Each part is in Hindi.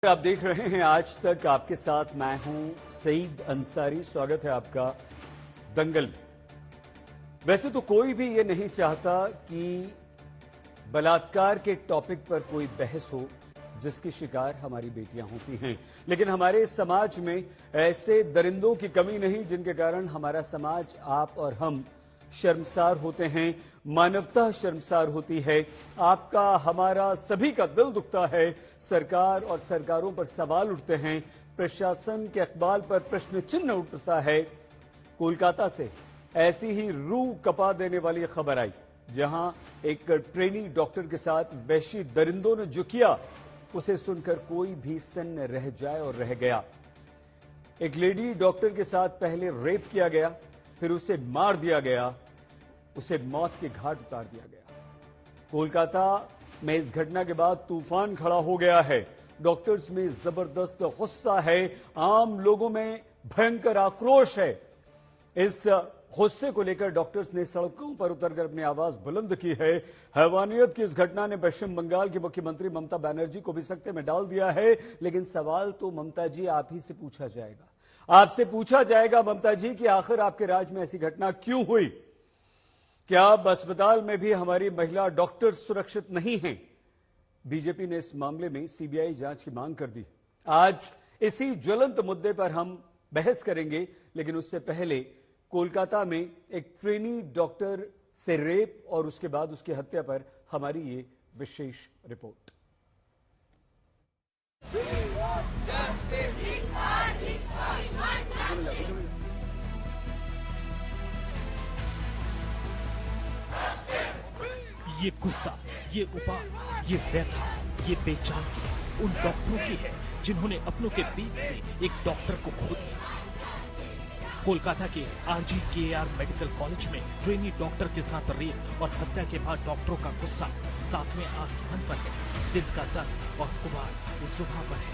आप देख रहे हैं आज तक, आपके साथ मैं हूं सईद अंसारी। स्वागत है आपका दंगल में। वैसे तो कोई भी ये नहीं चाहता कि बलात्कार के टॉपिक पर कोई बहस हो जिसकी शिकार हमारी बेटियां होती हैं, लेकिन हमारे समाज में ऐसे दरिंदों की कमी नहीं जिनके कारण हमारा समाज, आप और हम शर्मसार होते हैं, मानवता शर्मसार होती है। आपका, हमारा, सभी का दिल दुखता है। सरकार और सरकारों पर सवाल उठते हैं, प्रशासन के इकबाल पर प्रश्न चिन्ह उठता है। कोलकाता से ऐसी ही रूह कपा देने वाली खबर आई, जहां एक ट्रेनी डॉक्टर के साथ वहशी दरिंदों ने जो किया, उसे सुनकर कोई भी सन्न रह जाए और रह गया। एक लेडी डॉक्टर के साथ पहले रेप किया गया, फिर उसे मार दिया गया, उसे मौत के घाट उतार दिया गया। कोलकाता में इस घटना के बाद तूफान खड़ा हो गया है। डॉक्टर्स में जबरदस्त गुस्सा है, आम लोगों में भयंकर आक्रोश है। इस गुस्से को लेकर डॉक्टर्स ने सड़कों पर उतरकर अपनी आवाज बुलंद की है। हैवानियत की इस घटना ने पश्चिम बंगाल की मुख्यमंत्री ममता बनर्जी को भी सकते में डाल दिया है। लेकिन सवाल तो ममता जी आप ही से पूछा जाएगा, आपसे पूछा जाएगा ममता जी कि आखिर आपके राज्य में ऐसी घटना क्यों हुई? क्या अब अस्पताल में भी हमारी महिला डॉक्टर सुरक्षित नहीं हैं? बीजेपी ने इस मामले में सीबीआई जांच की मांग कर दी। आज इसी ज्वलंत मुद्दे पर हम बहस करेंगे, लेकिन उससे पहले कोलकाता में एक ट्रेनी डॉक्टर से रेप और उसके बाद उसकी हत्या पर हमारी ये विशेष रिपोर्ट। ये गुस्सा, ये उपाय, ये व्यथा, ये बेचैनी उन डॉक्टरों की है जिन्होंने अपनों के बीच से एक डॉक्टर को खो दिया। कोलकाता के RGKR मेडिकल कॉलेज में ट्रेनी डॉक्टर के साथ रेप और हत्या के बाद डॉक्टरों का गुस्सा सातवें आसमान पर है। दिल का दर्द और गुबार सुबह पर है।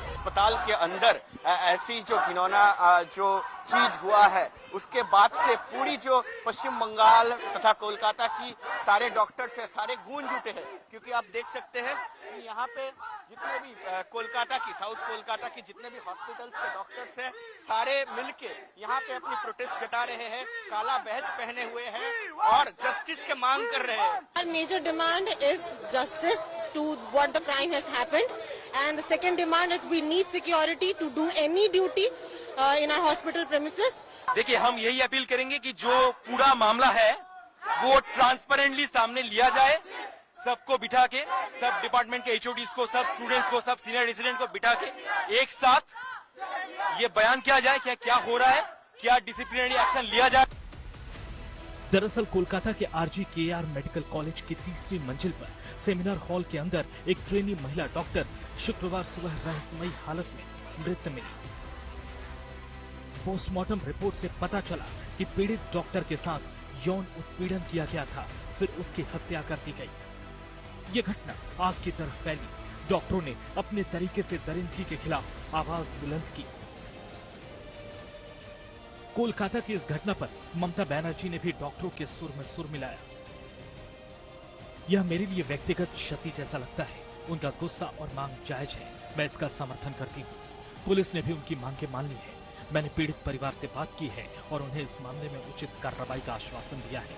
अस्पताल के अंदर ऐसी जो घिनौना जो चीज हुआ है, उसके बाद से पूरी जो पश्चिम बंगाल तथा कोलकाता की सारे डॉक्टर से सारे गूंज उठे हैं। क्योंकि आप देख सकते हैं कि यहाँ पे जितने भी कोलकाता की, साउथ कोलकाता की जितने भी हॉस्पिटल्स के डॉक्टर्स हैं, सारे मिलके यहाँ पे अपनी प्रोटेस्ट जता रहे हैं, काला बैज पहने हुए हैं और जस्टिस के मांग कर रहे हैं। Our major demand is justice to what the crime has happened, and the second demand is we need security to do any duty in our hospital premises. देखिए, हम यही अपील करेंगे कि जो पूरा मामला है वो ट्रांसपेरेंटली सामने लिया जाए। सबको बिठा के, सब डिपार्टमेंट के HODs को, सब स्टूडेंट्स को, सब सीनियर रेजिडेंट को बिठा के एक साथ ये बयान किया जाए कि क्या हो रहा है, क्या डिसिप्लिनरी एक्शन लिया जाए। दरअसल कोलकाता के RGKR मेडिकल कॉलेज की तीसरी मंजिल पर सेमिनार हॉल के अंदर एक ट्रेनी महिला डॉक्टर शुक्रवार सुबह रहस्यमयी हालत में मृत मिली। पोस्टमार्टम रिपोर्ट से पता चला कि पीड़ित डॉक्टर के साथ यौन उत्पीड़न किया गया था, फिर उसकी हत्या कर दी गई। ये घटना आग की तरह फैली। डॉक्टरों ने अपने तरीके से दरिंदगी के खिलाफ आवाज बुलंद की। कोलकाता की इस घटना पर ममता बनर्जी ने भी डॉक्टरों के सुर में सुर मिलाया। यह मेरे लिए व्यक्तिगत क्षति जैसा लगता है। उनका गुस्सा और मांग जायज है, मैं इसका समर्थन करती हूँ। पुलिस ने भी उनकी मांगे मान ली है। मैंने पीड़ित परिवार से बात की है और उन्हें इस मामले में उचित कार्रवाई का आश्वासन दिया है।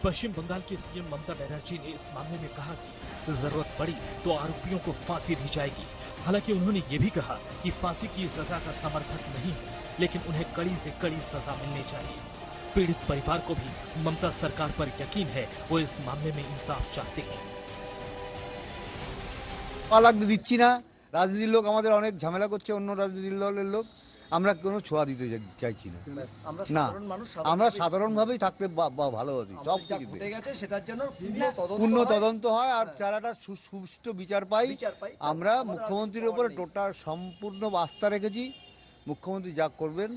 पश्चिम बंगाल की सीएम ममता बनर्जी ने इस मामले में कहा कि जरूरत पड़ी तो आरोपियों को फांसी दी जाएगी। हालांकि उन्होंने ये भी कहा कि फांसी की सजा का समर्थक नहीं है, लेकिन उन्हें कड़ी से कड़ी सजा मिलनी चाहिए। पीड़ित परिवार को भी ममता सरकार पर यकीन है, वो इस मामले में इंसाफ चाहते हैं। লাগতে দিচ্ছি না, রাজনীতির লোক আমাদের অনেক ঝামেলা করছে, অন্য রাজনীতির দলের লোক, আমরা কোনো ছোঁয়া দিতে চাইছি না। না, আমরা সাধারণভাবেই থাকতে ভালো আছি। সব ঘটে গেছে সেটার জন্য পূর্ণ তদন্ত হয় আর যারাটা সুষ্ঠু বিচার পাই। আমরা মুখ্যমন্ত্রীর উপরে টোটাল সম্পূর্ণ আস্থা রেখেছি। মুখ্যমন্ত্রী যা করবেন।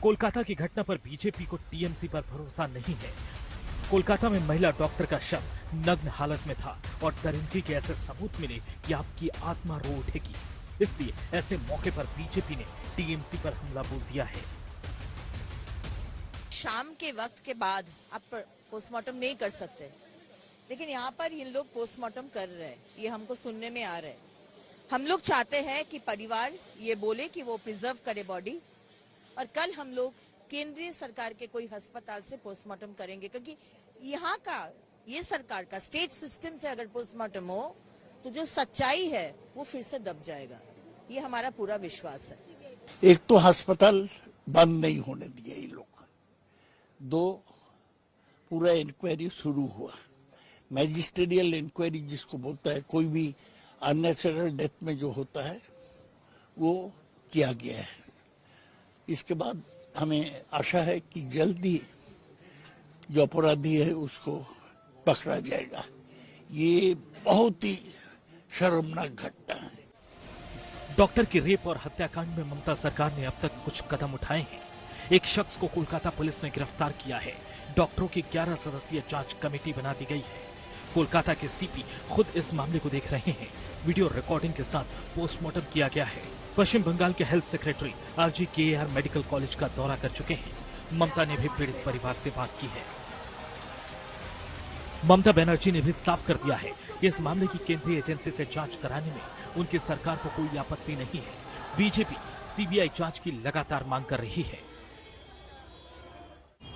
कोलकाता की घटना पर बीजेपी को TMC पर भरोसा नहीं है। कोलकाता में महिला डॉक्टर का शव नग्न हालत में था और दरिंदगी के ऐसे सबूत मिले कि आपकी आत्मा रो उठेगी। इसलिए ऐसे मौके पर बीजेपी ने TMC पर हमला बोल दिया है। शाम के वक्त के बाद आप पोस्टमार्टम नहीं कर सकते। लेकिन यहाँ पर ये लोग पोस्टमार्टम कर रहे हैं, ये हमको सुनने में आ रहा है। हम लोग चाहते हैं कि परिवार ये बोले कि वो प्रिजर्व करे बॉडी, और कल हम लोग केंद्रीय सरकार के कोई अस्पताल से पोस्टमार्टम करेंगे, क्योंकि यहाँ का ये सरकार का स्टेट सिस्टम से अगर पोस्टमार्टम हो तो जो सच्चाई है वो फिर से दब जाएगा, ये हमारा पूरा विश्वास है। एक तो अस्पताल बंद नहीं होने दिए ये लोग, दो पूरा इंक्वायरी शुरू हुआ, मैजिस्ट्रियल इंक्वायरी जिसको बोलता है, कोई भी अननेचुरल डेथ में जो होता है वो किया गया है। इसके बाद हमें आशा है कि जल्दी जो अपराधी है उसको पकड़ा जाएगा। ये बहुत ही शर्मनाक घटना है। डॉक्टर की रेप और हत्याकांड में ममता सरकार ने अब तक कुछ कदम उठाए हैं। एक शख्स को कोलकाता पुलिस ने गिरफ्तार किया है। डॉक्टरों की 11 सदस्यीय जांच कमेटी बना दी गई है। कोलकाता के सीपी खुद इस मामले को देख रहे हैं। वीडियो रिकॉर्डिंग के साथ पोस्टमार्टम किया गया है। पश्चिम बंगाल के health secretary RGKR medical college का दौरा कर चुके हैं। ममता ने भी पीड़ित परिवार से बात की है। ममता बनर्जी ने भी साफ कर दिया है कि इस मामले की केंद्रीय एजेंसी से जांच कराने में उनकी सरकार को कोई आपत्ति नहीं है। बीजेपी CBI जांच की लगातार मांग कर रही है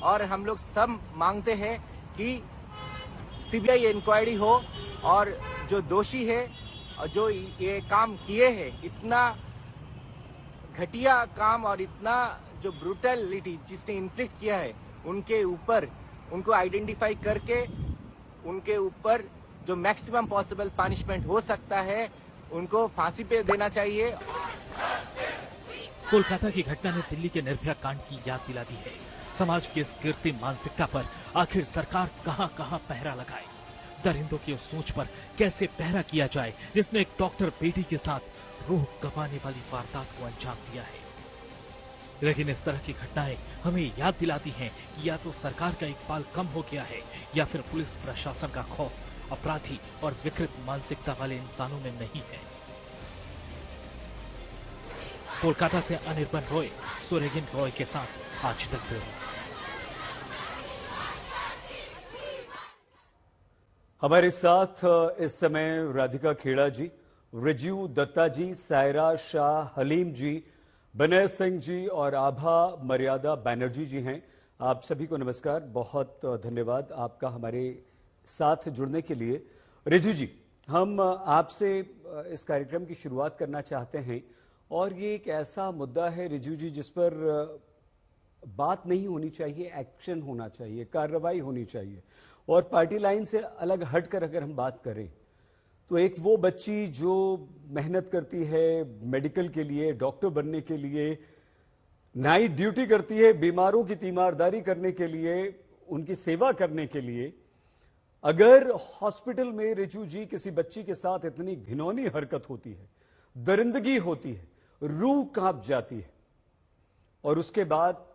और हम लोग सब मांगते हैं कि CBI इंक्वायरी हो और जो दोषी है और जो ये काम किए हैं, इतना घटिया काम और इतना जो ब्रूटलिटी जिसने इन्फ्लिक्ट किया है, उनके ऊपर उनको आइडेंटिफाई करके उनके ऊपर जो मैक्सिमम पॉसिबल पनिशमेंट हो सकता है उनको फांसी पे देना चाहिए। कोलकाता की घटना ने दिल्ली के निर्भया कांड की याद दिला दी है। समाज की इस गिरती मानसिकता पर आखिर सरकार कहां पहरा लगाए? दरिंदों की उस सोच पर कैसे पहरा किया जाए जिसने एक डॉक्टर बेटी के साथ रूह गंवाने वाली वारदात को अंजाम दिया है? लेकिन इस तरह की घटनाएं हमें याद दिलाती हैं कि या तो सरकार का इकबाल कम हो गया है या फिर पुलिस प्रशासन का खौफ अपराधी और विकृत मानसिकता वाले इंसानों में नहीं है। कोलकाता से अनिर्बन रॉय, सुरेगिन रॉय के साथ आज तक ब्यूरो। हमारे साथ इस समय राधिका खेड़ा जी, रिजू दत्ता जी, सायरा शाह हलीम जी, विनय सिंह जी और आभा मर्यादा बैनर्जी जी हैं। आप सभी को नमस्कार, बहुत धन्यवाद आपका हमारे साथ जुड़ने के लिए। रिजू जी, हम आपसे इस कार्यक्रम की शुरुआत करना चाहते हैं और ये एक ऐसा मुद्दा है रिजू जी जिस पर बात नहीं होनी चाहिए, एक्शन होना चाहिए, कार्रवाई होनी चाहिए। और पार्टी लाइन से अलग हटकर अगर हम बात करें तो एक वो बच्ची जो मेहनत करती है मेडिकल के लिए, डॉक्टर बनने के लिए, नाइट ड्यूटी करती है, बीमारों की तीमारदारी करने के लिए, उनकी सेवा करने के लिए, अगर हॉस्पिटल में रिजू जी किसी बच्ची के साथ इतनी घिनौनी हरकत होती है, दरिंदगी होती है, रूह कांप जाती है और उसके बाद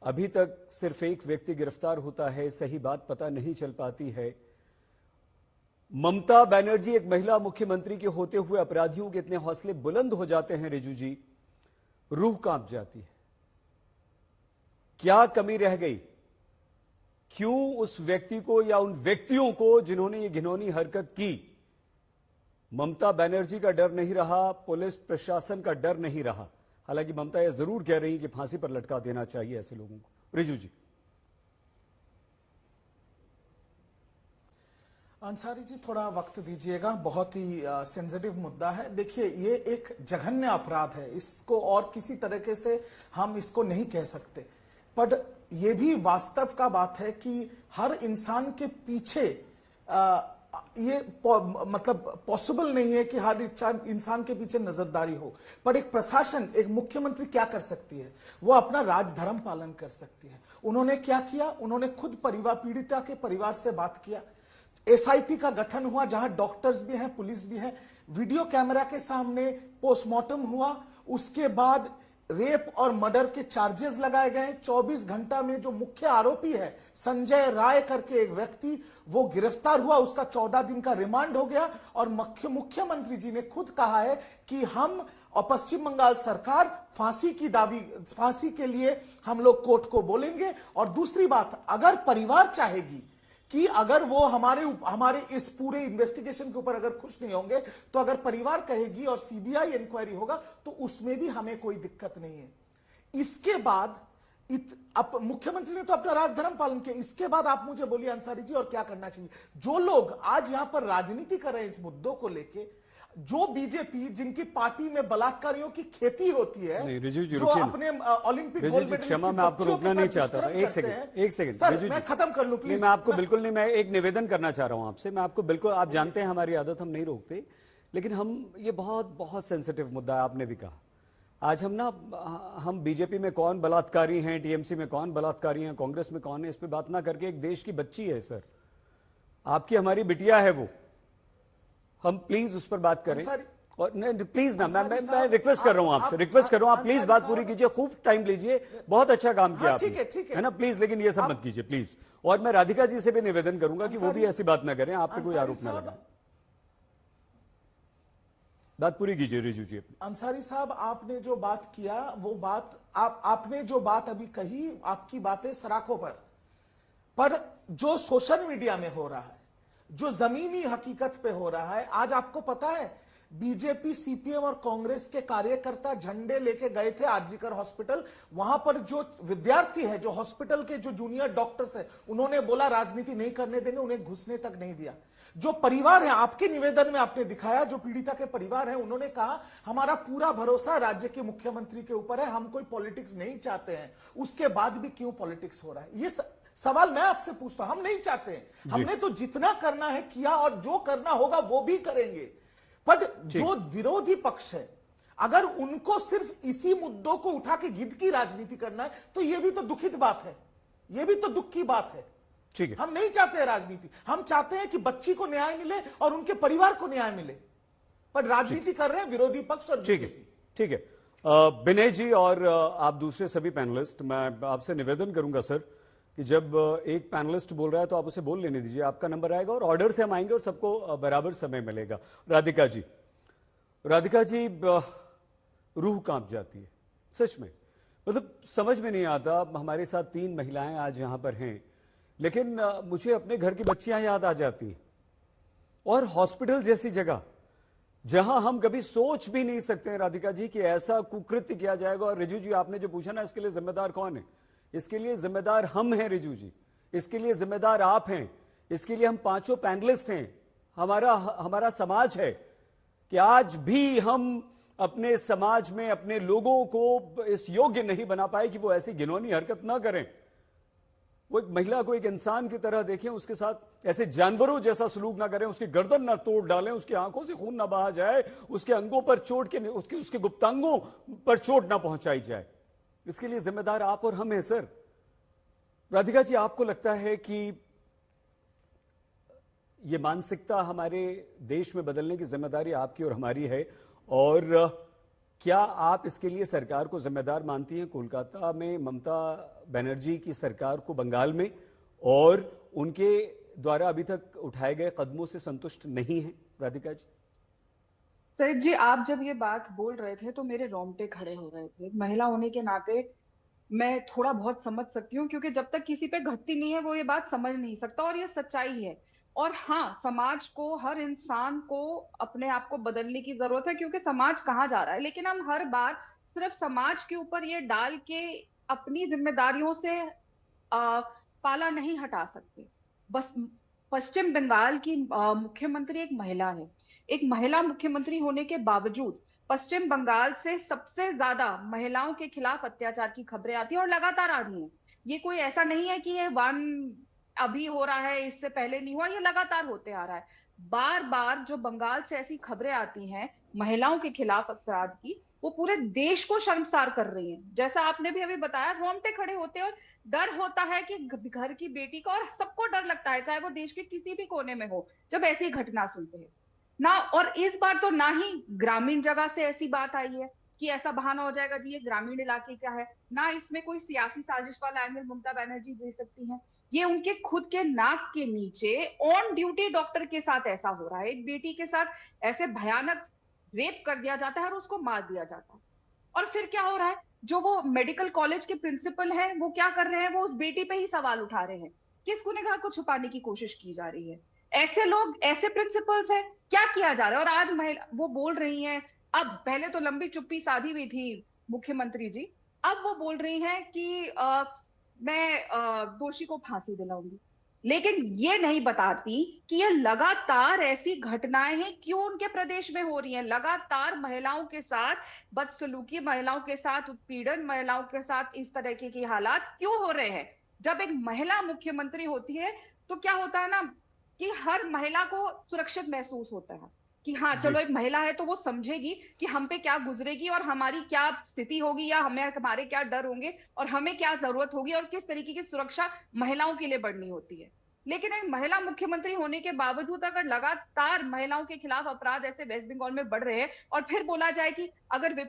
अभी तक सिर्फ एक व्यक्ति गिरफ्तार होता है, सही बात पता नहीं चल पाती है। ममता बनर्जी एक महिला मुख्यमंत्री के होते हुए अपराधियों के इतने हौसले बुलंद हो जाते हैं रिजू जी, रूह कांप जाती है। क्या कमी रह गई? क्यों उस व्यक्ति को या उन व्यक्तियों को जिन्होंने ये घिनौनी हरकत की, ममता बनर्जी का डर नहीं रहा, पुलिस प्रशासन का डर नहीं रहा? हालांकि ममता यह जरूर कह रही है कि फांसी पर लटका देना चाहिए ऐसे लोगों को। रिजू जी। अंसारी जी, थोड़ा वक्त दीजिएगा, बहुत ही सेंसिटिव मुद्दा है। देखिए, ये एक जघन्य अपराध है, इसको और किसी तरीके से हम इसको नहीं कह सकते। पर यह भी वास्तव का बात है कि हर इंसान के पीछे ये मतलब पॉसिबल नहीं है कि हर इंसान के पीछे नजरदारी हो। पर एक प्रशासन, एक मुख्यमंत्री क्या कर सकती है? वो अपना राजधर्म पालन कर सकती है। उन्होंने क्या किया? उन्होंने खुद परिवार, पीड़िता के परिवार से बात किया। SIT का गठन हुआ जहां डॉक्टर्स भी हैं, पुलिस भी है, वीडियो कैमरा के सामने पोस्टमार्टम हुआ। उसके बाद रेप और मर्डर के चार्जेस लगाए गए। 24 घंटा में जो मुख्य आरोपी है संजय राय करके एक व्यक्ति, वो गिरफ्तार हुआ, उसका 14 दिन का रिमांड हो गया। और मुख्यमंत्री जी ने खुद कहा है कि हम और पश्चिम बंगाल सरकार फांसी के लिए हम लोग कोर्ट को बोलेंगे। और दूसरी बात, अगर परिवार चाहेगी कि अगर वो हमारे इस पूरे इन्वेस्टिगेशन के ऊपर अगर खुश नहीं होंगे, तो अगर परिवार कहेगी और सीबीआई इंक्वायरी होगा तो उसमें भी हमें कोई दिक्कत नहीं है। इसके बाद अब मुख्यमंत्री ने तो अपना राजधर्म पालन किया, इसके बाद आप मुझे बोलिए अंसारी जी और क्या करना चाहिए? जो लोग आज यहां पर राजनीति कर रहे हैं इस मुद्दों को लेके, जो बीजेपी जिनकी पार्टी में बलात्कारियों की खेती होती है, नहीं, रिजू जी जो रुकिए अपने ओलंपिक रिजू गोल्ड जी, मेडलिस्ट क्षमा की मैं आपको बच्चियों रोकना के नहीं साथ चाहता था। दुष्कर्म एक करते सेकंड, हैं। एक सेकंड सर, रिजू मैं जी। खत्म कर लूं नहीं, प्लीज। मैं आपको बिल्कुल नहीं, मैं एक निवेदन करना चाह रहा हूं आपसे। मैं आपको बिल्कुल, आप जानते हैं हमारी आदत, हम नहीं रोकते, लेकिन ये बहुत सेंसिटिव मुद्दा है। आपने भी कहा आज हम बीजेपी में कौन बलात्कारी हैं, टीएमसी में कौन बलात्कारी हैं, कांग्रेस में कौन है, इस पे बात ना करके, एक देश की बच्ची है सर, आपकी हमारी बिटिया है वो, हम प्लीज उस पर बात करें। और प्लीज ना, मैं रिक्वेस्ट कर रहा हूं आपसे, रिक्वेस्ट कर रहा हूं, आप प्लीज बात पूरी कीजिए, खूब टाइम लीजिए, बहुत अच्छा काम किया आपने, ठीक है है ना, प्लीज, लेकिन ये सब मत कीजिए प्लीज। और मैं राधिका जी से भी निवेदन करूंगा कि वो भी ऐसी बात ना करें, आप पे कोई आरोप ना लगाएं। बात पूरी कीजिए रिजू जी। अंसारी साहब, आपने जो बात किया वो बात आपने जो बात अभी कही, आपकी बातें सराखों पर जो सोशल मीडिया में हो रहा है, जो जमीनी हकीकत पे हो रहा है, आज आपको पता है बीजेपी, सीपीएम और कांग्रेस के कार्यकर्ता झंडे लेके गए थे आरजीकर हॉस्पिटल। वहां पर जो विद्यार्थी है, जो हॉस्पिटल के जो जूनियर डॉक्टर्स है, उन्होंने बोला राजनीति नहीं करने देंगे, उन्हें घुसने तक नहीं दिया। जो परिवार है, आपके निवेदन में आपने दिखाया, जो पीड़िता के परिवार है, उन्होंने कहा हमारा पूरा भरोसा राज्य के मुख्यमंत्री के ऊपर है, हम कोई पॉलिटिक्स नहीं चाहते हैं। उसके बाद भी क्यों पॉलिटिक्स हो रहा है? ये सवाल मैं आपसे पूछता हूं। हम नहीं चाहते हैं, हमने तो जितना करना है किया और जो करना होगा वो भी करेंगे। पर जो विरोधी पक्ष है, अगर उनको सिर्फ इसी मुद्दों को उठा के गिद्ध की राजनीति करना है, तो यह भी तो दुखित बात है, यह भी तो दुख की बात है। ठीक है, हम नहीं चाहते हैं राजनीति, हम चाहते हैं कि बच्ची को न्याय मिले और उनके परिवार को न्याय मिले, पर राजनीति कर रहे हैं विरोधी पक्ष और ठीक है। विनय जी और आप दूसरे सभी पैनलिस्ट, मैं आपसे निवेदन करूंगा सर कि जब एक पैनलिस्ट बोल रहा है तो आप उसे बोल लेने दीजिए, आपका नंबर आएगा और ऑर्डर से हम आएंगे और सबको बराबर समय मिलेगा। राधिका जी, रूह कांप जाती है सच में, मतलब समझ में नहीं आता। हमारे साथ 3 महिलाएं आज यहां पर हैं, लेकिन मुझे अपने घर की बच्चियां याद आ जाती हैं, और हॉस्पिटल जैसी जगह जहां हम कभी सोच भी नहीं सकते राधिका जी कि ऐसा कुकृत्य किया जाएगा। और रिजू जी, आपने जो पूछा ना, इसके लिए जिम्मेदार कौन है? इसके लिए जिम्मेदार हम हैं रिजू जी, इसके लिए जिम्मेदार आप हैं, इसके लिए हम 5 पैनलिस्ट हैं, हमारा समाज है कि आज भी हम अपने समाज में अपने लोगों को इस योग्य नहीं बना पाए कि वो ऐसी घिनौनी हरकत ना करें। वो एक महिला को एक इंसान की तरह देखें, उसके साथ ऐसे जानवरों जैसा सलूक ना करें, उसकी गर्दन ना तोड़ डालें, उसकी आंखों से खून ना बहा जाए, उसके अंगों पर चोट के उसके गुप्तांगों पर चोट ना पहुंचाई जाए। इसके लिए जिम्मेदार आप और हम हैं सर। राधिका जी, आपको लगता है कि यह मानसिकता हमारे देश में बदलने की जिम्मेदारी आपकी और हमारी है, और क्या आप इसके लिए सरकार को जिम्मेदार मानती हैं? कोलकाता में ममता बनर्जी की सरकार को बंगाल में, और उनके द्वारा अभी तक उठाए गए कदमों से संतुष्ट नहीं हैं राधिका जी? सईद जी, आप जब ये बात बोल रहे थे तो मेरे रोंगटे खड़े हो रहे थे। महिला होने के नाते मैं थोड़ा बहुत समझ सकती हूँ, क्योंकि जब तक किसी पे घटती नहीं है वो ये बात समझ नहीं सकता, और ये सच्चाई है। और हाँ, समाज को, हर इंसान को अपने आप को बदलने की जरूरत है, क्योंकि समाज कहाँ जा रहा है। लेकिन हम हर बार सिर्फ समाज के ऊपर ये डाल के अपनी जिम्मेदारियों से पाला नहीं हटा सकते। बस पश्चिम बंगाल की मुख्यमंत्री एक महिला है। एक महिला मुख्यमंत्री होने के बावजूद पश्चिम बंगाल से सबसे ज्यादा महिलाओं के खिलाफ अत्याचार की खबरें आती हैं, और लगातार आ रही हैं। ये कोई ऐसा नहीं है कि ये अभी हो रहा है, इससे पहले नहीं हुआ, ये लगातार होते आ रहा है। बार बार जो बंगाल से ऐसी खबरें आती हैं महिलाओं के खिलाफ अपराध की, वो पूरे देश को शर्मसार कर रही हैं। जैसा आपने भी अभी बताया, रोंगटे खड़े होते हैं, और डर होता है कि घर की बेटी का, और सबको डर लगता है चाहे वो देश के किसी भी कोने में हो, जब ऐसी घटना सुनते हैं ना। और इस बार तो ना ही ग्रामीण जगह से ऐसी बात आई है कि ऐसा बहाना हो जाएगा जी ये ग्रामीण इलाके का है, ना इसमें कोई सियासी साजिश वाला एंगल ममता बनर्जी दे सकती हैं। ये उनके खुद के नाक के नीचे ऑन ड्यूटी डॉक्टर के साथ ऐसा हो रहा है। एक बेटी के साथ ऐसे भयानक रेप कर दिया जाता है और उसको मार दिया जाता है। और फिर क्या हो रहा है, जो वो मेडिकल कॉलेज के प्रिंसिपल हैं वो क्या कर रहे हैं, वो उस बेटी पे ही सवाल उठा रहे हैं किस गुनहगार को छुपाने की कोशिश की जा रही है? ऐसे लोग, ऐसे प्रिंसिपल्स हैं, क्या किया जा रहा है? और आज महिला वो बोल रही हैं, अब पहले तो लंबी चुप्पी साधी हुई थी मुख्यमंत्री जी, अब वो बोल रही हैं कि मैं दोषी को फांसी दिलाऊंगी। लेकिन ये नहीं बताती कि ये लगातार ऐसी घटनाएं हैं क्यों उनके प्रदेश में हो रही हैं। लगातार महिलाओं के साथ बदसलूकी, महिलाओं के साथ उत्पीड़न, महिलाओं के साथ इस तरह के हालात क्यों हो रहे हैं। जब एक महिला मुख्यमंत्री होती है तो क्या होता है ना कि हर महिला को सुरक्षित महसूस होता है कि हाँ चलो एक महिला है तो वो समझेगी कि हम पे क्या गुजरेगी और हमारी क्या स्थिति होगी या हमें हमारे क्या डर होंगे और हमें क्या जरूरत होगी और किस तरीके की सुरक्षा महिलाओं के लिए बढ़नी होती है। लेकिन एक महिला मुख्यमंत्री होने के बावजूद अगर लगातार महिलाओं के खिलाफ अपराध ऐसे वेस्ट बंगाल में बढ़ रहे हैं और फिर बोला जाए कि अगर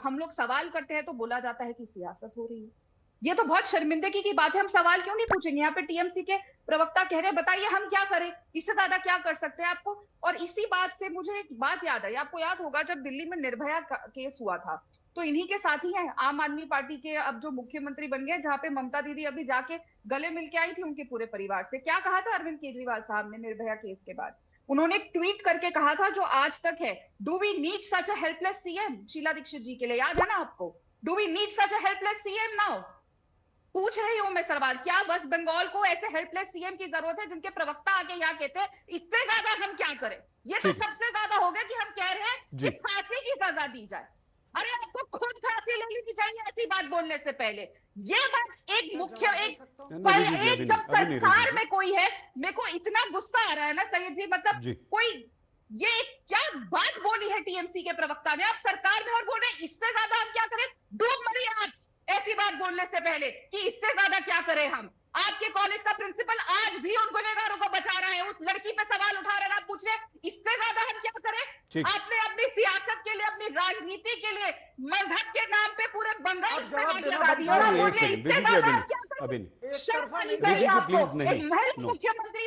हम लोग सवाल करते हैं तो बोला जाता है कि सियासत हो रही है। ये तो बहुत शर्मिंदगी की बात है। हम सवाल क्यों नहीं पूछेंगे? यहाँ पे टीएमसी के प्रवक्ता कह रहे बताइए हम क्या करें, इससे ज्यादा क्या कर सकते हैं आपको। और इसी बात से मुझे एक बात याद आई, आपको याद होगा जब दिल्ली में निर्भया केस हुआ था तो इन्हीं के साथी हैं आम आदमी पार्टी के अब जो मुख्यमंत्री बन गए, जहां पे ममता दीदी अभी जाके गले मिल के आई थी उनके पूरे परिवार से। क्या कहा था अरविंद केजरीवाल साहब ने निर्भया केस के बाद? उन्होंने एक ट्वीट करके कहा था जो आज तक है, do we need such a helpless CM? Sheila Dikshit ji के लिए याद है ना आपको? Do we need such a helpless CM now? पूछ रही हूं मैं सवाल, क्या वेस्ट बंगाल को ऐसे हेल्पलेस सीएम की जरूरत है? जिनके प्रवक्ता आके यहाँ कहते हैं इससे ज्यादा हम क्या करें? ये तो सबसे ज्यादा हो गया कि हम कह रहे हैं कि फांसी की सजा दी जाए। अरे आपको खुद फांसी ले लेनी चाहिए ऐसी बात बोलने से पहले। ये बात एक मुख्य एक जब सरकार में कोई है, मेरे को इतना गुस्सा आ रहा है ना सैयद जी, मतलब कोई ये क्या बात बोली है टीएमसी के प्रवक्ता ने, आप सरकार में और बोल रहे इससे ज्यादा हम क्या करें? डूब मरिए आप ऐसी बात बोलने से पहले कि इससे ज्यादा क्या करें हम। आपके कॉलेज का प्रिंसिपल आज भी उन गुनहगारों को बचा रहा है, उस लड़की पे सवाल उठा रहे हैं, आप पूछ रहे इससे ज्यादा हम क्या करें? आपने अपनी सियासत के लिए, अपनी राजनीति के लिए मजहब के नाम पे पूरे बंगाल पे आग लगा दिया। मुख्यमंत्री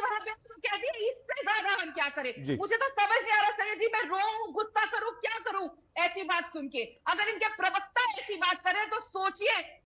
वहां पे कहती है इससे ज्यादा हम क्या करें? मुझे तो समझ नहीं आ रहा सैयद जी, मैं रोऊं, गुस्सा करूं, क्या करूं ऐसी बात सुन के? अगर इनके प्रवक्ता ऐसी बात करें तो सोचिए।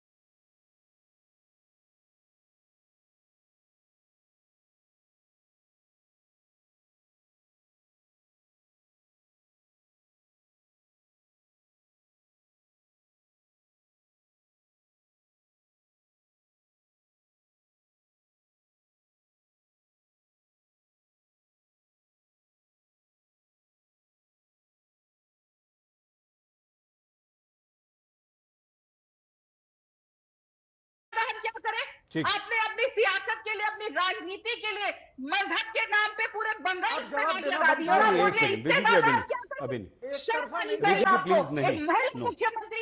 क्या करें? आपने अपनी सियासत के लिए, अपनी राजनीति के लिए मजहब के नाम पे पूरे बंगाल पे आग लगा दिया। मुख्यमंत्री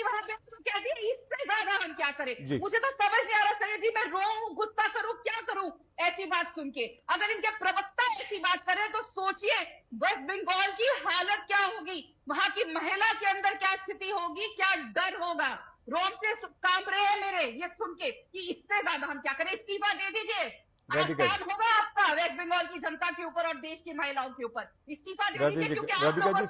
वहां पे कहती है इससे ज्यादा हम क्या करें? मुझे तो समझ नहीं आ रहा सैयद जी, मैं रोऊं, गुस्सा करूं, क्या करूं ऐसी बात सुन के? अगर इनके प्रवक्ता ऐसी बात करें तो सोचिए वेस्ट बंगाल की हालत क्या होगी, वहां की महिला के अंदर क्या स्थिति होगी, क्या डर होगा। रोंगटे कांप रहे हैं मेरे ये सुन के कि इससे ज्यादा हम क्या करें। इस्तीफा दे दीजिए, आसान होगा आपका वेस्ट बंगाल की जनता के ऊपर और देश की महिलाओं के ऊपर। इस्तीफा दे दीजिए क्योंकि आप लोगों से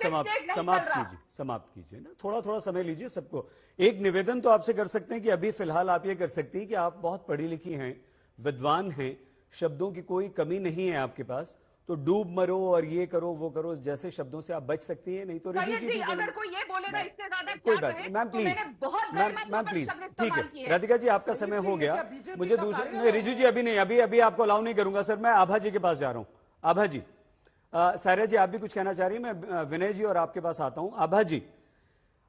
समाप्त कीजिए ना, थोड़ा थोड़ा समय लीजिए सबको। एक निवेदन तो आपसे कर सकते हैं कि अभी फिलहाल आप ये कर सकती हैं कि आप बहुत पढ़ी लिखी हैं, विद्वान हैं, शब्दों की कोई कमी नहीं है आपके पास, तो डूब मरो और ये करो वो करो जैसे शब्दों से आप बच सकती है। नहीं तो रिजू जी अगर कोई ये बोलेगा इससे ज्यादा कोई बात नहीं मैम, प्लीज मैम प्लीज, ठीक है राधिका जी आपका समय हो गया। मुझे दूसरा नहीं, रिजू जी अभी नहीं, अभी आपको अलाउ नहीं करूंगा सर। मैं आभा जी के पास जा रहा हूं। आभा जी, सायरा जी आप भी कुछ कहना चाह रही है? मैं विनय जी और आपके पास आता हूं।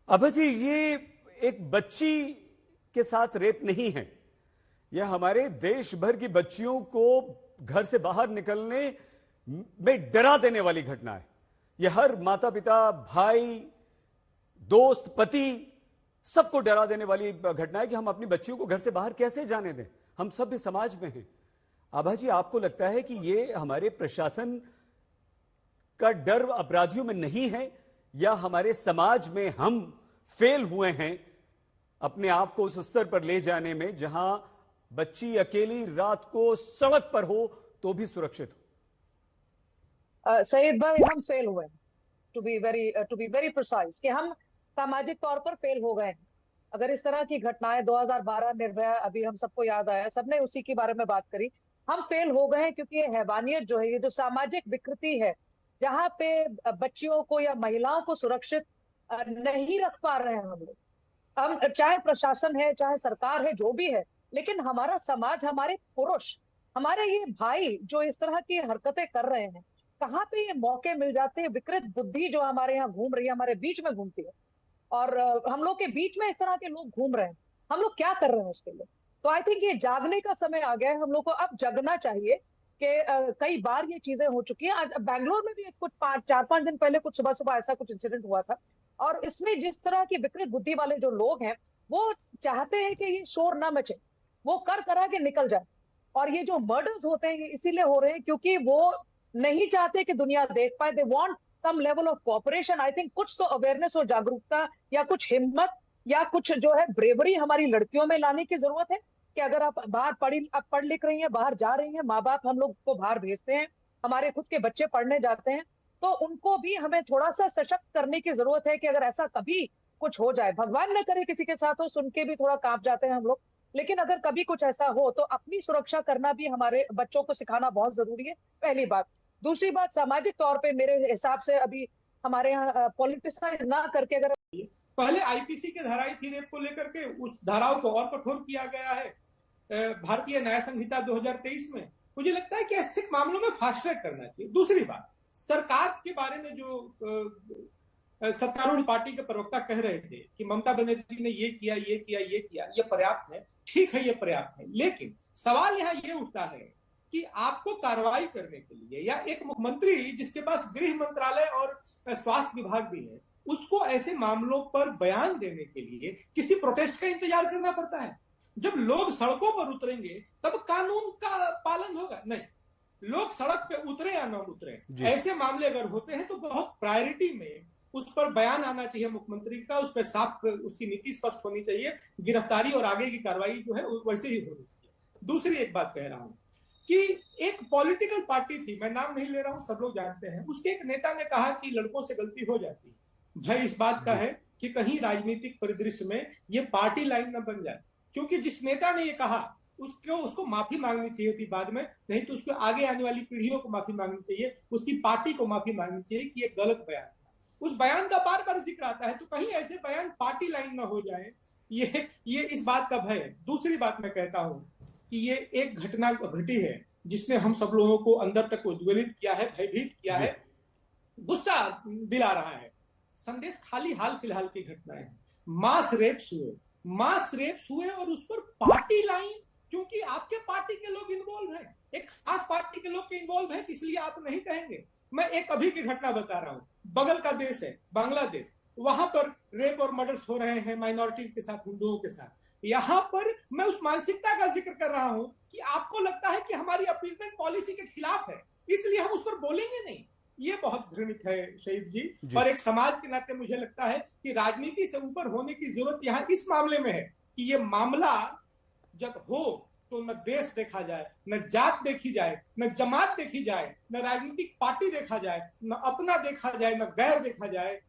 आभा जी, ये एक बच्ची के साथ रेप नहीं है, यह हमारे देश भर की बच्चियों को घर से बाहर निकलने में डरा देने वाली घटना है। यह हर माता पिता, भाई, दोस्त, पति सबको डरा देने वाली घटना है कि हम अपनी बच्चियों को घर से बाहर कैसे जाने दें। हम सब भी समाज में हैं। आभा जी, आपको लगता है कि ये हमारे प्रशासन का डर अपराधियों में नहीं है या हमारे समाज में हम फेल हुए हैं अपने आप को उस स्तर पर ले जाने में जहां बच्ची अकेली रात को सड़क पर हो तो भी सुरक्षित हो? सईद भाई, हम फेल हुए हैं, टू बी वेरी प्रिसाइज, कि हम सामाजिक तौर पर फेल हो गए हैं। अगर इस तरह की घटनाएं 2012 निर्भया, अभी हम सबको याद आया, सबने उसी के बारे में बात करी। हम फेल हो गए हैं, क्योंकि ये हैवानियत जो है, ये जो सामाजिक विकृति है, जहाँ पे बच्चियों को या महिलाओं को सुरक्षित नहीं रख पा रहे हैं हम लोग। हम चाहे प्रशासन है, चाहे सरकार है, जो भी है, लेकिन हमारा समाज, हमारे पुरुष, हमारे ये भाई जो इस तरह की हरकतें कर रहे हैं, कहाँ पे ये मौके मिल जाते हैं। विकृत बुद्धि जो हमारे यहाँ घूम रही है, हमारे बीच में घूमती है, और हम लोग के बीच में इस तरह के लोग घूम रहे हैं। हम लोग क्या कर रहे हैं उसके लिए? तो आई थिंक ये जागने का समय आ गया है। हम लोग को अब जगना चाहिए कि कई बार ये चीजें हो चुकी हैं। आज बैंगलोर में भी कुछ 4-5 दिन पहले कुछ सुबह सुबह ऐसा कुछ इंसिडेंट हुआ था, और इसमें जिस तरह की विकृत बुद्धि वाले जो लोग हैं, वो चाहते हैं कि ये शोर ना मचे, वो कर करा के निकल जाए। और ये जो मर्डर्स होते हैं, ये इसीलिए हो रहे हैं क्योंकि वो नहीं चाहते कि दुनिया देख पाए। They want some level of cooperation. I think कुछ तो अवेयरनेस और जागरूकता, या कुछ हिम्मत, या कुछ जो है ब्रेवरी हमारी लड़कियों में लाने की जरूरत है कि अगर आप बाहर पढ़ लिख रही हैं, बाहर जा रही हैं, माँ बाप हम लोग को बाहर भेजते हैं, हमारे खुद के बच्चे पढ़ने जाते हैं, तो उनको भी हमें थोड़ा सा सशक्त करने की जरूरत है कि अगर ऐसा कभी कुछ हो जाए, भगवान न करे किसी के साथ हो, सुन के भी थोड़ा कांप जाते हैं हम लोग, लेकिन अगर कभी कुछ ऐसा हो तो अपनी सुरक्षा करना भी हमारे बच्चों को सिखाना बहुत जरूरी है, पहली बात। दूसरी बात, सामाजिक तौर पे मेरे हिसाब से अभी हमारे यहाँ पॉलिटिसाइज ना करके, अगर पहले आईपीसी की धाराएं थी रेप को लेकर के, उस धाराओं को और कठोर किया गया है भारतीय न्याय संहिता 2023 में। मुझे लगता है कि ऐसे मामलों में फास्ट ट्रैक करना चाहिए। दूसरी बात, सरकार के बारे में जो सत्तारूढ़ पार्टी के प्रवक्ता कह रहे थे कि ममता बनर्जी ने ये किया, ये किया, ये किया, ये पर्याप्त है, ठीक है, ये पर्याप्त है, लेकिन सवाल यहाँ ये उठता है कि आपको कार्रवाई करने के लिए, या एक मुख्यमंत्री जिसके पास गृह मंत्रालय और स्वास्थ्य विभाग भी है, उसको ऐसे मामलों पर बयान देने के लिए किसी प्रोटेस्ट का इंतजार करना पड़ता है। जब लोग सड़कों पर उतरेंगे तब कानून का पालन होगा। नहीं, लोग सड़क पे उतरे या न उतरे, ऐसे मामले अगर होते हैं तो बहुत प्रायोरिटी में उस पर बयान आना चाहिए मुख्यमंत्री का, उस पर साफ उसकी नीति स्पष्ट होनी चाहिए, गिरफ्तारी और आगे की कार्रवाई जो है वैसे ही होनी चाहिए। दूसरी एक बात कह रहा हूं कि एक पॉलिटिकल पार्टी थी, मैं नाम नहीं ले रहा हूं, सब लोग जानते हैं, उसके एक नेता ने कहा कि लड़कों से गलती हो जाती है। भय इस बात का है कि कहीं राजनीतिक परिदृश्य में ये पार्टी लाइन न बन जाए, क्योंकि जिस नेता ने ये कहा उसको माफी मांगनी चाहिए थी बाद में, नहीं तो उसको आगे आने वाली पीढ़ियों को माफी मांगनी चाहिए, उसकी पार्टी को माफी मांगनी चाहिए कि ये गलत बयान था। उस बयान का बार बार जिक्र आता है, तो कहीं ऐसे बयान पार्टी लाइन न हो जाए, ये इस बात का भय है। दूसरी बात मैं कहता हूं कि ये एक घटना घटी है जिसने हम सब लोगों को अंदर तक उद्वेलित किया है, भयभीत किया है, गुस्सा दिला रहा है। संदेश खाली हाल फिलहाल की घटनाएं हैं, मास रेप्स हुए और उस पर पार्टी लाइन, क्योंकि आपके पार्टी के लोग इन्वॉल्व हैं, एक खास पार्टी के लोग के इन्वॉल्व हैं, इसलिए आप नहीं कहेंगे। मैं एक अभी की घटना बता रहा हूं, बगल का देश है बांग्लादेश, वहां पर रेप और मर्डर्स हो रहे हैं माइनॉरिटीज के साथ, हिंदुओं के साथ। यहां पर मैं उस मानसिकता का जिक्र कर रहा हूं कि आपको लगता है कि हमारी अपीजमेंट पॉलिसी के खिलाफ है, इसलिए हम उस पर बोलेंगे नहीं। ये बहुत घृणित है शहीद जी। और एक समाज के नाते मुझे लगता है कि राजनीति से ऊपर होने की जरूरत यहाँ इस मामले में है कि ये मामला जब हो तो न देश देखा जाए, न जात देखी जाए, न जमात देखी जाए, न राजनीतिक पार्टी देखा जाए, न अपना देखा जाए, न गैर देखा जाए।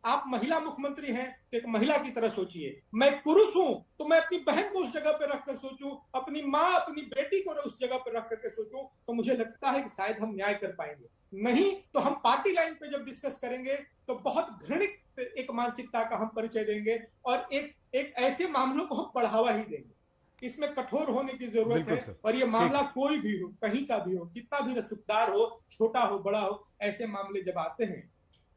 आप महिला मुख्यमंत्री हैं तो एक महिला की तरह सोचिए, मैं पुरुष हूं तो मैं अपनी बहन को उस जगह पर रखकर सोचूं, अपनी माँ अपनी बेटी को उस जगह पर रख करके सोचूं, तो मुझे लगता है कि शायद हम न्याय कर पाएंगे। नहीं तो हम पार्टी लाइन पे जब डिस्कस करेंगे तो बहुत घृणित एक मानसिकता का हम परिचय देंगे और एक ऐसे मामलों को हम बढ़ावा ही देंगे। इसमें कठोर होने की जरूरत है। और ये मामला कोई भी हो, कहीं का भी हो, कितना भी रसूखदार हो, छोटा हो, बड़ा हो, ऐसे मामले जब आते हैं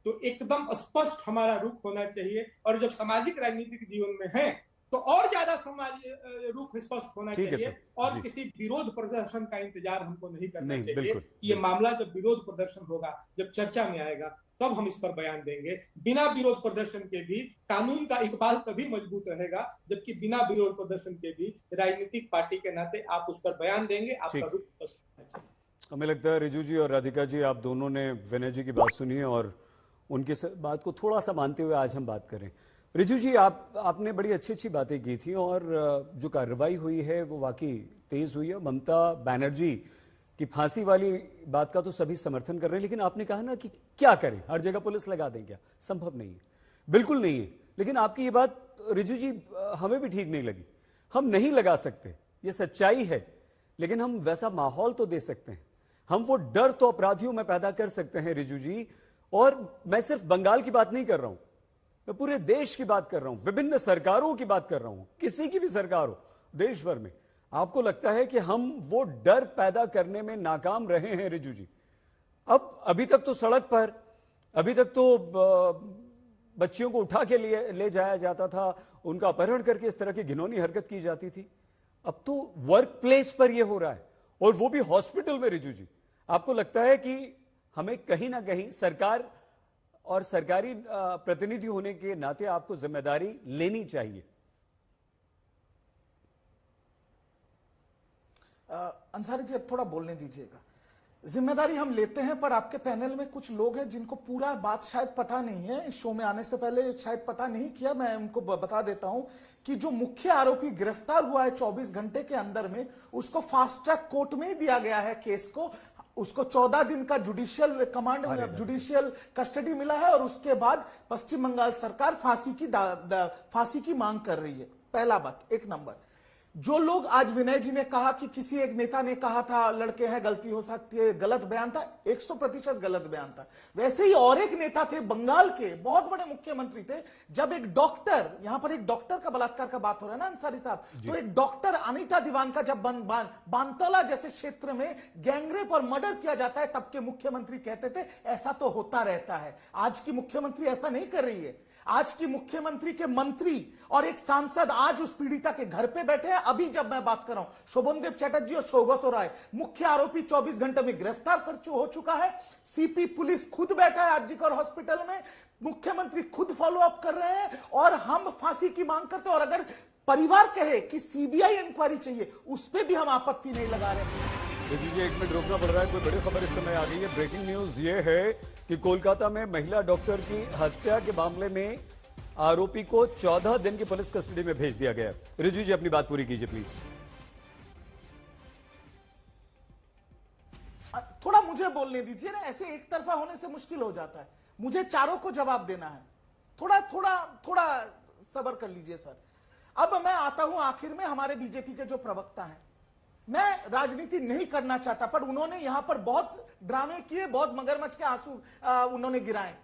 तो एकदम स्पष्ट हमारा रुख होना चाहिए। और जब सामाजिक राजनीतिक जीवन में है तो और ज्यादा रुख स्पष्ट होना चाहिए। और किसी विरोध प्रदर्शन का इंतजार हमको नहीं करना चाहिए। ये मामला जब विरोध प्रदर्शन होगा, जब चर्चा में आएगा, तब हम इस पर बयान देंगे। बिना विरोध प्रदर्शन के भी कानून का इकबाल तभी मजबूत रहेगा जबकि बिना विरोध प्रदर्शन के भी राजनीतिक पार्टी के नाते आप उस पर बयान देंगे, आपका रुख स्पष्ट होना चाहिए। हमें लगता है रिजू जी और राधिका जी, आप दोनों ने विनय जी की बात सुनी है और उनकी बात को थोड़ा सा मानते हुए आज हम बात करें। रिजू जी, आपने बड़ी अच्छी बातें की थी और जो कार्रवाई हुई है वो वाकई तेज हुई है। ममता बनर्जी की फांसी वाली बात का तो सभी समर्थन कर रहे हैं, लेकिन आपने कहा ना कि क्या करें, हर जगह पुलिस लगा दें, क्या संभव नहीं है, बिल्कुल नहीं है। लेकिन आपकी ये बात रिजू जी हमें भी ठीक नहीं लगी। हम नहीं लगा सकते, ये सच्चाई है। लेकिन हम वैसा माहौल तो दे सकते हैं, हम वो डर तो अपराधियों में पैदा कर सकते हैं रिजू जी। और मैं सिर्फ बंगाल की बात नहीं कर रहा हूं, मैं पूरे देश की बात कर रहा हूं, विभिन्न सरकारों की बात कर रहा हूं, किसी की भी सरकार हो देश भर में। आपको लगता है कि हम वो डर पैदा करने में नाकाम रहे हैं रिजू जी? अब अभी तक तो सड़क पर, अभी तक तो बच्चियों को उठा के ले जाया जाता था, उनका अपहरण करके इस तरह की घिनौनी हरकत की जाती थी। अब तो वर्क प्लेस पर यह हो रहा है, और वो भी हॉस्पिटल में रिजू जी। आपको लगता है कि हमें कहीं ना कहीं सरकार और सरकारी प्रतिनिधि होने के नाते आपको जिम्मेदारी लेनी चाहिए? अंसारी जी, अब थोड़ा बोलने दीजिएगा। जिम्मेदारी हम लेते हैं, पर आपके पैनल में कुछ लोग हैं जिनको पूरा बात शायद पता नहीं है, शो में आने से पहले शायद पता नहीं किया। मैं उनको बता देता हूं कि जो मुख्य आरोपी गिरफ्तार हुआ है 24 घंटे के अंदर में, उसको फास्ट ट्रैक कोर्ट में ही दिया गया है केस को। उसको 14 दिन का जुडिशियल कमांड, जुडिशियल कस्टडी मिला है, और उसके बाद पश्चिम बंगाल सरकार फांसी की मांग कर रही है। पहला बात। एक नंबर, जो लोग आज विनय जी ने कहा कि किसी एक नेता ने कहा था लड़के हैं, गलती हो सकती है, गलत बयान था, 100% गलत बयान था। वैसे ही और एक नेता थे बंगाल के, बहुत बड़े मुख्यमंत्री थे, जब एक डॉक्टर, यहां पर एक डॉक्टर का बलात्कार का बात हो रहा है ना अंसारी साहब, तो एक डॉक्टर अनीता दीवान का जब बानतला जैसे क्षेत्र में गैंगरेप और मर्डर किया जाता है, तब के मुख्यमंत्री कहते थे ऐसा तो होता रहता है। आज की मुख्यमंत्री ऐसा नहीं कर रही है। आज की मुख्यमंत्री के मंत्री और एक सांसद आज उस पीड़िता के घर पे बैठे हैं। अभी जब मैं बात कर रहा हूं, शोभनदेव चटर्जी और सौगत राय, मुख्य आरोपी 24 घंटे में गिरफ्तार हो चुका है। सीपी पुलिस खुद बैठा है आरजीकर हॉस्पिटल में, मुख्यमंत्री खुद फॉलो अप कर रहे हैं, और हम फांसी की मांग करते हैं। और अगर परिवार कहे कि सीबीआई इंक्वायरी चाहिए, उस पर भी हम आपत्ति नहीं लगा रहे हैं। देखिए, 1 मिनट रोकना पड़ रहा है, कोई बड़ी खबर इस समय आ गई है। ब्रेकिंग न्यूज ये है कि कोलकाता में महिला डॉक्टर की हत्या के मामले में आरोपी को 14 दिन की पुलिस कस्टडी में भेज दिया गया। रिजू जी, अपनी बात पूरी कीजिए प्लीज। थोड़ा मुझे बोलने दीजिए ना, ऐसे एक तरफा होने से मुश्किल हो जाता है। मुझे चारों को जवाब देना है, थोड़ा सब्र कर लीजिए सर। अब मैं आता हूं आखिर में हमारे बीजेपी के जो प्रवक्ता हैं। मैं राजनीति नहीं करना चाहता, पर उन्होंने यहां पर बहुत ड्रामे किए, बहुत मगरमच्छ के आंसू उन्होंने गिराए।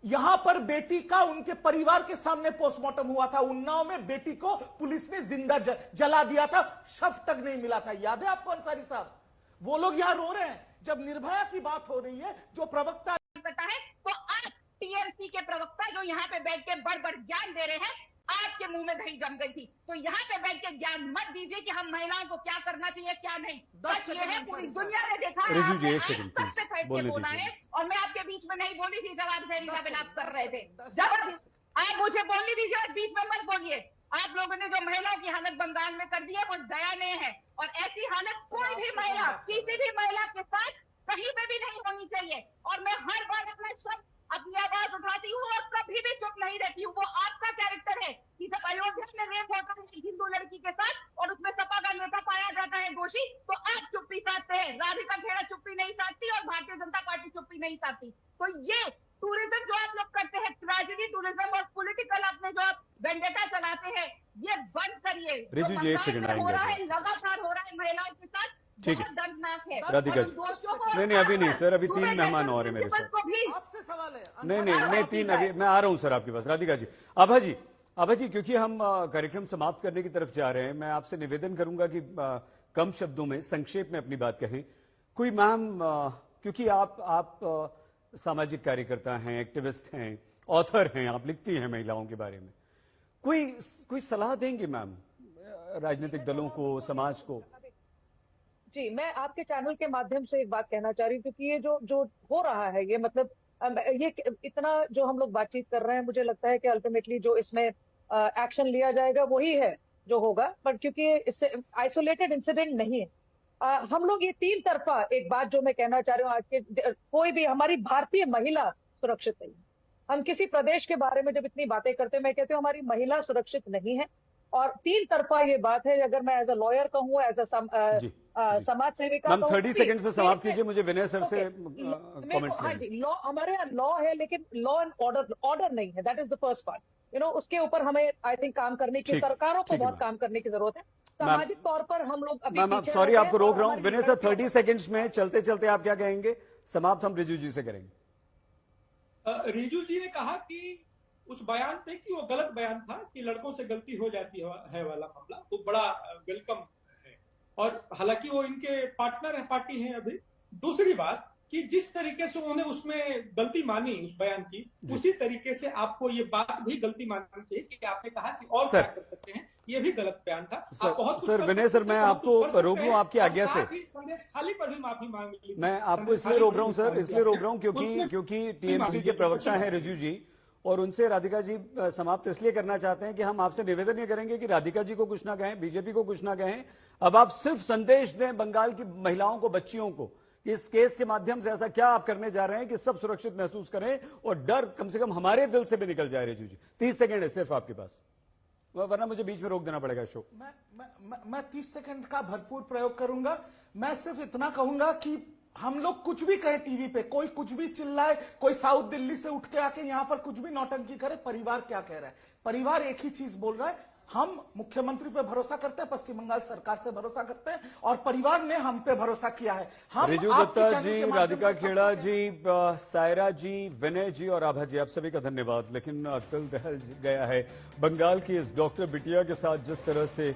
यहां पर बेटी का उनके परिवार के सामने पोस्टमार्टम हुआ था। उन्नाव में बेटी को पुलिस ने जिंदा जला दिया था, शव तक नहीं मिला था। याद है आपको अंसारी साहब? वो लोग यहां रो रहे हैं जब निर्भया की बात हो रही है। जो प्रवक्ता पता है, तो आप टीएमसी के प्रवक्ता जो यहाँ पे बैठ के बड़ ज्ञान दे रहे हैं, आपके मुंह में दही जम गई थी। तो यहाँ पे बैठ के ज्ञान मत दीजिए कि हम महिलाओं को क्या करना चाहिए क्या नहीं। बस ये है, पूरी दुनिया ने देखा है, सबसे बैठ के बोला है। और मैं आपके बीच में नहीं बोली थी जब आप जहरीला विलाप कर रहे थे। जब आप मुझे बोलने दीजिए, और बीच में मत बोलिए। आप लोगों ने जो महिलाओं की हालत बंगाल में कर दी है, वो दयनीय है। और ऐसी हालत कोई भी महिला, किसी भी महिला के साथ कहीं पे भी नहीं होनी चाहिए। और मैं हर बार अपनी आवाज उठाती हूँ और कभी भी चुप नहीं रहती हूँ। वो आपका कैरेक्टर है कि जब अयोध्या में रेप होता है हिंदू लड़की के साथ और उसमें सपा का नेता पाया जाता है दोषी, तो आप चुप्पी साधते हैं। राधिका खेड़ा चुप्पी नहीं साधती और भारतीय जनता पार्टी चुप्पी नहीं साधती। तो ये टूरिज्म जो आप लोग करते हैं, ट्रेजेडी टूरिज्म और पॉलिटिकल अपने जो आप वेंडेटा चलाते हैं, ये बंद करिए। रिजू जी, एक सेकंड हो रहा है, लगातार हो रहा है महिलाओं के साथ, ठीक है। दर्दनाक है। राधिका जी, नहीं अभी नहीं सर, अभी 3 मेहमान और हैं मेरे साथ। आपसे सवाल है। नहीं 3, अभी मैं आ रहा हूं सर आपके पास। राधिका जी, आभा जी, क्योंकि हम कार्यक्रम समाप्त करने की तरफ जा रहे हैं, मैं आपसे निवेदन करूंगा कि कम शब्दों में संक्षेप में अपनी बात कहें। कोई मैम, क्योंकि आप सामाजिक कार्यकर्ता हैं, एक्टिविस्ट हैं, ऑथर हैं, आप लिखती हैं महिलाओं के बारे में, कोई सलाह देंगे मैम राजनीतिक दलों को, समाज को? जी, मैं आपके चैनल के माध्यम से एक बात कहना चाह रही हूँ, क्योंकि ये जो हो रहा है, ये मतलब ये इतना जो हम लोग बातचीत कर रहे हैं, मुझे लगता है कि अल्टीमेटली जो इसमें एक्शन लिया जाएगा वही है जो होगा। पर क्योंकि इससे आइसोलेटेड इंसिडेंट नहीं है, हम लोग ये 3 तरफा एक बात जो मैं कहना चाह रही हूँ, आज के कोई भी हमारी भारतीय महिला सुरक्षित नहीं। हम किसी प्रदेश के बारे में जब इतनी बातें करते हैं, मैं कहती हूँ हमारी महिला सुरक्षित नहीं है। और 3 तरफा ये बात है। अगर मैं एज अ लॉयर कहूँ, एज अ समाज सेविका, 30 सेकंड्स में समाप्त कीजिए, मुझे विनय सर से कमेंट्स हाँ जी, लॉ, हमारे यहाँ लॉ है, लेकिन लॉ एंड ऑर्डर नहीं है। That is the first part. उसके ऊपर हमें आई थिंक काम करने की, सरकारों को बहुत काम करने की जरूरत है। सामाजिक तौर पर हम लोग अभी मैम पीछे सॉरी रह गए आपको रोक और रहा हूं। हमारी विनय सर लड़कियों 30 सेकंड्स में चलते चलते आप क्या कहेंगे? समाप्त हम रिजू जी से करेंगे। रिजू जी ने कहा कि उस बयान पे कि वो गलत बयान था कि लड़कों से गलती हो जाती है वाला मामला वो बड़ा वेलकम है, और हालांकि वो इनके पार्टनर है, पार्टी हैं अभी। दूसरी बात कि जिस तरीके से उन्होंने उसमें गलती मानी उस बयान की, उसी तरीके से आपको ये बात भी गलती माननी चाहिए कि आपने कहा कि और क्या कर सकते हैं, ये भी गलत बयान था। आप बहुत सर विनय सर मैं आपको रोक लूं आपकी आज्ञा से। संदेश खाली पर भी माफी मांग ली। मैं आपको इसलिए रोक रहा हूं सर, इसलिए रोक रहा हूं क्योंकि टीएमसी के प्रवक्ता हैं रिजू जी, और उनसे राधिका जी समाप्त इसलिए करना चाहते हैं कि हम आपसे निवेदन ये करेंगे कि राधिका जी को कुछ ना कहें, बीजेपी को कुछ ना कहें। अब आप सिर्फ संदेश दें बंगाल की महिलाओं को, बच्चियों को, इस केस के माध्यम से ऐसा क्या आप करने जा रहे हैं कि सब सुरक्षित महसूस करें और डर कम से कम हमारे दिल से भी निकल जाए। रिजू जी 30 सेकंड है सिर्फ आपके पास, वरना मुझे बीच में रोक देना पड़ेगा शो। मैं 30 सेकंड का भरपूर प्रयोग करूंगा। मैं सिर्फ इतना कहूंगा कि हम लोग कुछ भी कहे टीवी पे, कोई कुछ भी चिल्लाए, कोई साउथ दिल्ली से उठ के आके यहां पर कुछ भी नौटंकी करे, परिवार क्या कह रहा है? परिवार एक ही चीज बोल रहा है, हम मुख्यमंत्री पे भरोसा करते हैं, पश्चिम बंगाल सरकार से भरोसा करते हैं, और परिवार ने हम पे भरोसा किया है। हम रिजू दत्ता जी, राधिका खेड़ा जी, सायरा जी, विनय जी और आभा जी, आप सभी का धन्यवाद। लेकिन दिल दहल गया है बंगाल की इस डॉक्टर बिटिया के साथ जिस तरह से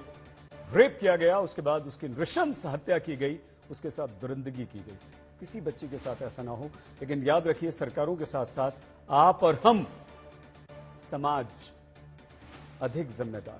रेप किया गया, उसके बाद उसकी नृशंस हत्या की गई, उसके साथ दुरंदगी की गई। किसी बच्ची के साथ ऐसा ना हो। लेकिन याद रखिए सरकारों के साथ साथ आप और हम, समाज अधिक जिम्मेदार